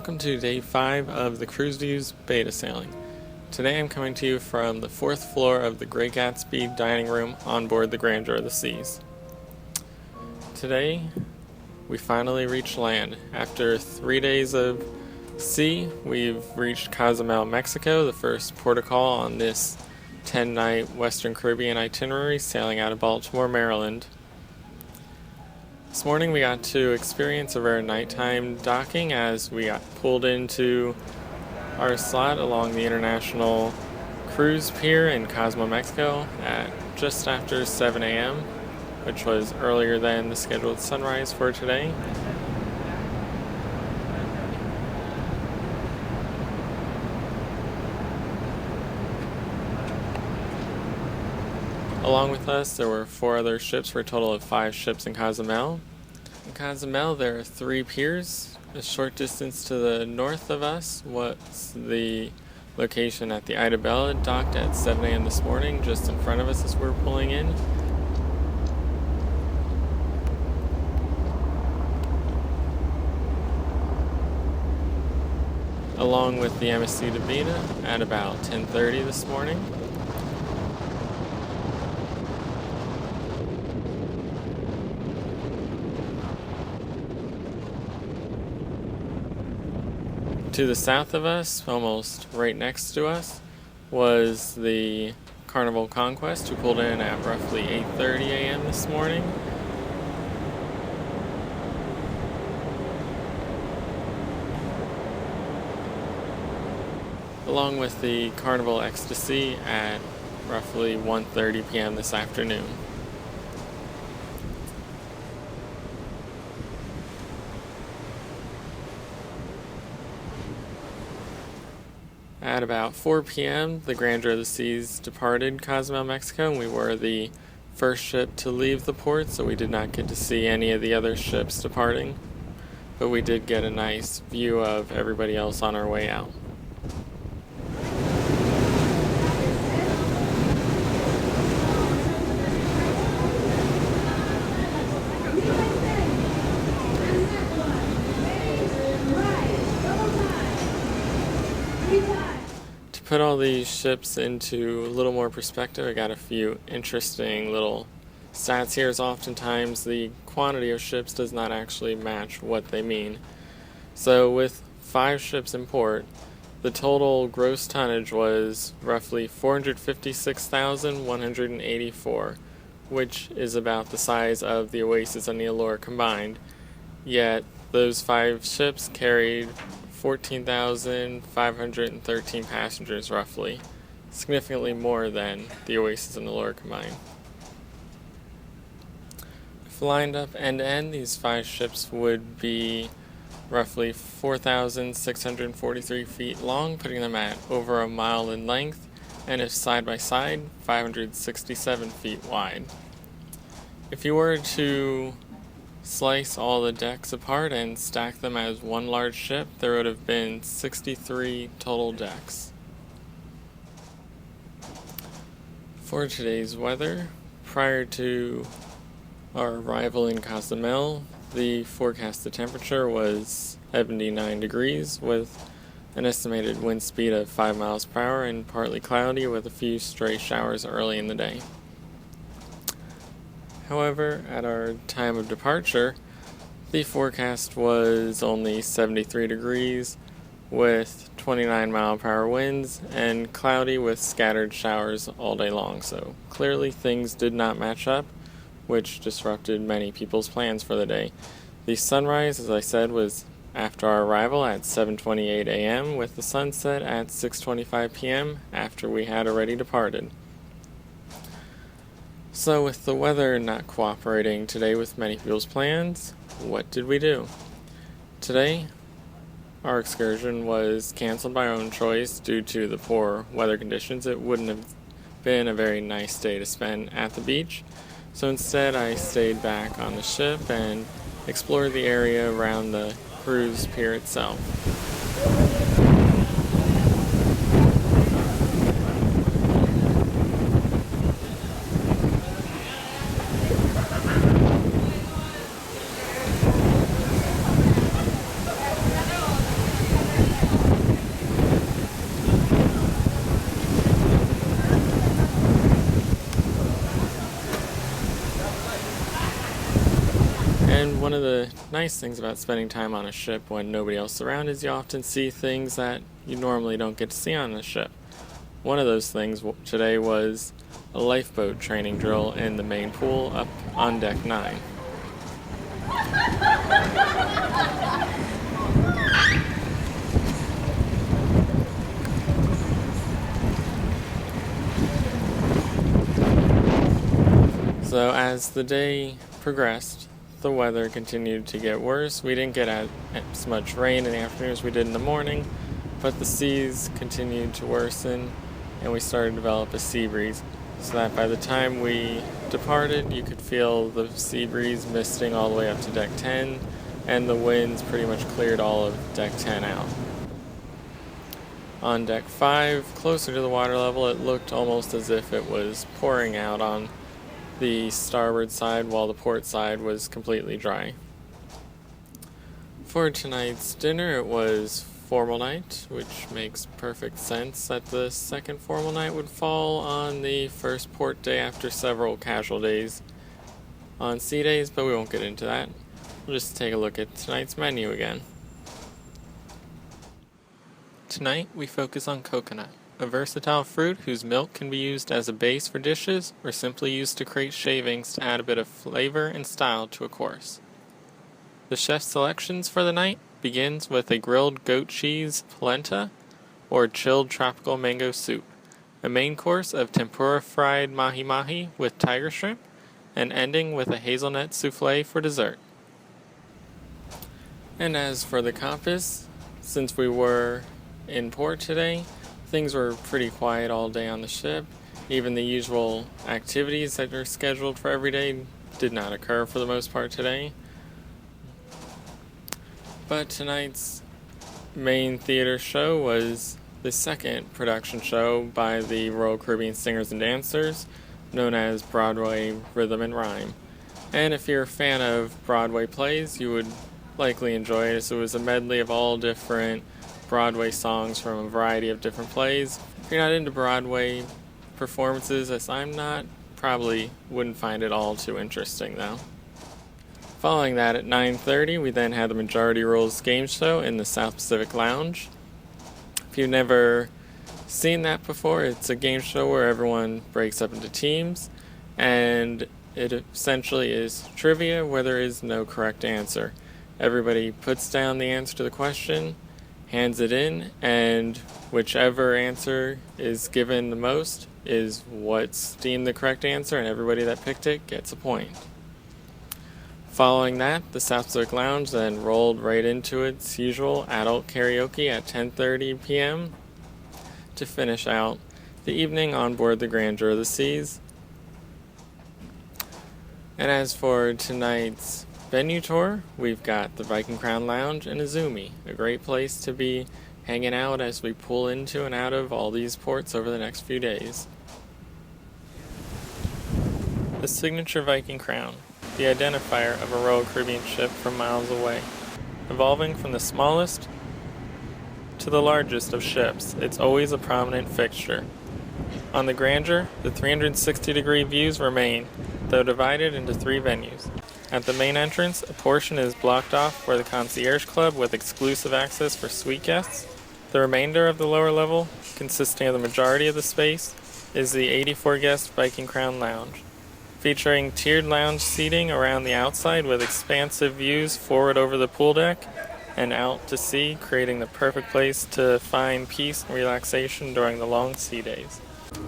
Welcome to day 5 of the theCruiseView's beta sailing. Today I'm coming to you from the 4th floor of the Great Gatsby dining room on board the Grandeur of the Seas. Today we finally reached land. After 3 days of sea, we've reached Cozumel, Mexico, the first port of call on this 10-night Western Caribbean itinerary sailing out of Baltimore, Maryland. This morning we got to experience a rare nighttime docking as we got pulled into our slot along the International Cruise Pier in Cozumel, Mexico at just after 7 a.m., which was earlier than the scheduled sunrise for today. Along with us, there were 4 other ships for a total of 5 ships in Cozumel. In Cozumel, there are 3 piers. A short distance to the north of us was the location at the Ida Bella, docked at 7 a.m. this morning, just in front of us as we're pulling in. Along with the MSC Divina at about 10:30 this morning. To the south of us, almost right next to us, was the Carnival Conquest, who pulled in at roughly 8:30 a.m. this morning. Along with the Carnival Ecstasy at roughly 1:30 p.m. this afternoon. At about 4 p.m., the Grandeur of the Seas departed Cozumel, Mexico, and we were the first ship to leave the port, so we did not get to see any of the other ships departing, but we did get a nice view of everybody else on our way out. To put all these ships into a little more perspective, I got a few interesting little stats here, as oftentimes the quantity of ships does not actually match what they mean. So with 5 ships in port, the total gross tonnage was roughly 456,184, which is about the size of the Oasis and the Allure combined. Yet those 5 ships carried 14,513 passengers roughly, significantly more than the Oasis and Allure combined. If lined up end to end, these 5 ships would be roughly 4,643 feet long, putting them at over a mile in length, and if side by side, 567 feet wide. If you were to slice all the decks apart and stack them as one large ship, there would have been 63 total decks. For today's weather, prior to our arrival in Cozumel, the forecasted temperature was 79 degrees with an estimated wind speed of 5 miles per hour and partly cloudy with a few stray showers early in the day. However, at our time of departure, the forecast was only 73 degrees with 29 mile per hour winds and cloudy with scattered showers all day long. So clearly things did not match up, which disrupted many people's plans for the day. The sunrise, as I said, was after our arrival at 7:28 a.m. with the sunset at 6:25 p.m. after we had already departed. So with the weather not cooperating today with many people's plans, what did we do? Today, our excursion was canceled by our own choice due to the poor weather conditions. It wouldn't have been a very nice day to spend at the beach, so instead I stayed back on the ship and explored the area around the cruise pier itself. One of the nice things about spending time on a ship when nobody else is around is you often see things that you normally don't get to see on a ship. One of those things today was a lifeboat training drill in the main pool up on deck 9. So as the day progressed, the weather continued to get worse. We didn't get as much rain in the afternoon as we did in the morning, but the seas continued to worsen and we started to develop a sea breeze, so that by the time we departed, you could feel the sea breeze misting all the way up to deck 10, and the winds pretty much cleared all of deck 10 out. On deck 5, closer to the water level, it looked almost as if it was pouring out on the starboard side while the port side was completely dry. For tonight's dinner, it was formal night, which makes perfect sense that the second formal night would fall on the first port day after several casual days on sea days, but we won't get into that. We'll just take a look at tonight's menu again. Tonight we focus on coconut, a versatile fruit whose milk can be used as a base for dishes or simply used to create shavings to add a bit of flavor and style to a course. The chef's selections for the night begins with a grilled goat cheese polenta or chilled tropical mango soup, a main course of tempura fried mahi-mahi with tiger shrimp, and ending with a hazelnut souffle for dessert. And as for the compass, since we were in port today, things were pretty quiet all day on the ship. Even the usual activities that are scheduled for every day did not occur for the most part today. But tonight's main theater show was the second production show by the Royal Caribbean Singers and Dancers, known as Broadway Rhythm and Rhyme. And if you're a fan of Broadway plays, you would likely enjoy it, as it was a medley of all different Broadway songs from a variety of different plays. If you're not into Broadway performances, as I'm not, probably wouldn't find it all too interesting though. Following that at 9:30, we then had the Majority Rules game show in the South Pacific Lounge. If you've never seen that before, it's a game show where everyone breaks up into teams, and it essentially is trivia where there is no correct answer. Everybody puts down the answer to the question, hands it in, and whichever answer is given the most is what's deemed the correct answer, and everybody that picked it gets a point. Following that, the South Pacific Lounge then rolled right into its usual adult karaoke at 10:30 p.m. to finish out the evening on board the Grandeur of the Seas. And as for tonight's venue tour, we've got the Viking Crown Lounge and Izumi, a great place to be hanging out as we pull into and out of all these ports over the next few days. The signature Viking Crown, the identifier of a Royal Caribbean ship from miles away. Evolving from the smallest to the largest of ships, it's always a prominent fixture. On the Grandeur, the 360-degree views remain, though divided into 3 venues. At the main entrance, a portion is blocked off for the Concierge Club with exclusive access for suite guests. The remainder of the lower level, consisting of the majority of the space, is the 84-guest Viking Crown Lounge, featuring tiered lounge seating around the outside with expansive views forward over the pool deck and out to sea, creating the perfect place to find peace and relaxation during the long sea days.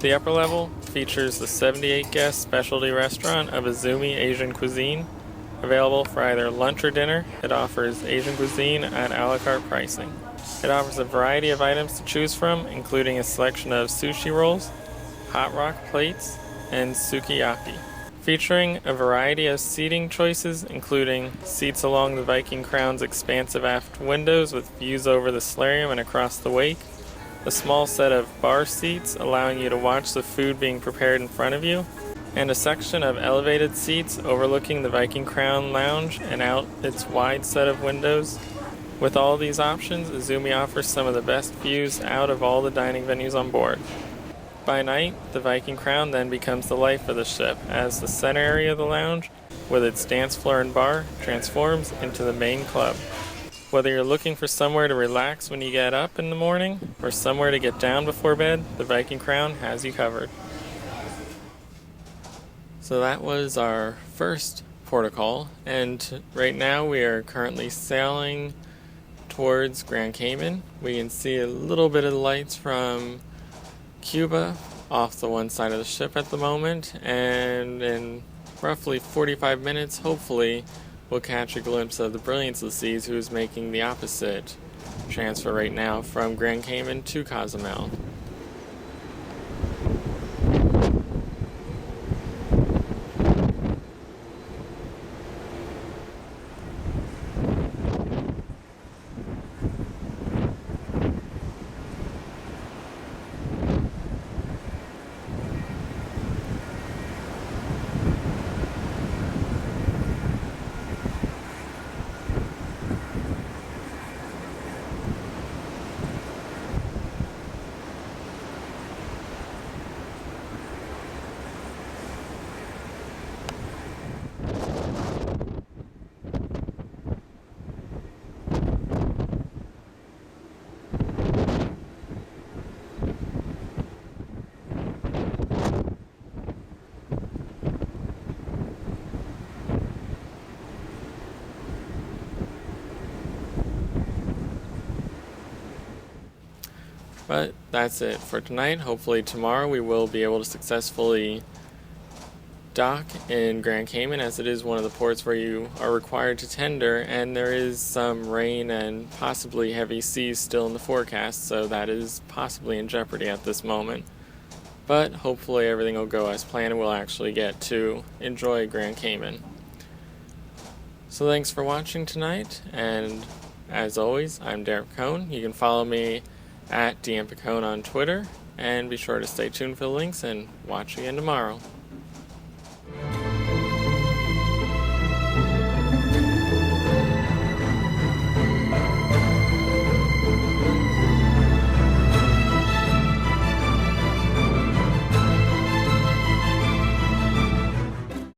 The upper level features the 78-guest specialty restaurant of Izumi Asian Cuisine. Available for either lunch or dinner, it offers Asian cuisine at a la carte pricing. It offers a variety of items to choose from, including a selection of sushi rolls, hot rock plates, and sukiyaki. Featuring a variety of seating choices, including seats along the Viking Crown's expansive aft windows with views over the solarium and across the wake, a small set of bar seats allowing you to watch the food being prepared in front of you, and a section of elevated seats overlooking the Viking Crown Lounge and out its wide set of windows. With all these options, Izumi offers some of the best views out of all the dining venues on board. by night, the Viking Crown then becomes the life of the ship, as the center area of the lounge, with its dance floor and bar, transforms into the main club. Whether you're looking for somewhere to relax when you get up in the morning, or somewhere to get down before bed, the Viking Crown has you covered. So that was our first protocol, and right now we are currently sailing towards Grand Cayman. We can see a little bit of the lights from Cuba off the one side of the ship at the moment, and in roughly 45 minutes, hopefully, we'll catch a glimpse of the Brilliance of the Seas, who is making the opposite transfer right now from Grand Cayman to Cozumel. But that's it for tonight. Hopefully tomorrow we will be able to successfully dock in Grand Cayman, as it is one of the ports where you are required to tender, and there is some rain and possibly heavy seas still in the forecast, so that is possibly in jeopardy at this moment. But hopefully everything will go as planned and we'll actually get to enjoy Grand Cayman. So thanks for watching tonight, and as always, I'm Picone. You can follow me at Picone on Twitter, and be sure to stay tuned for the links and watch again tomorrow.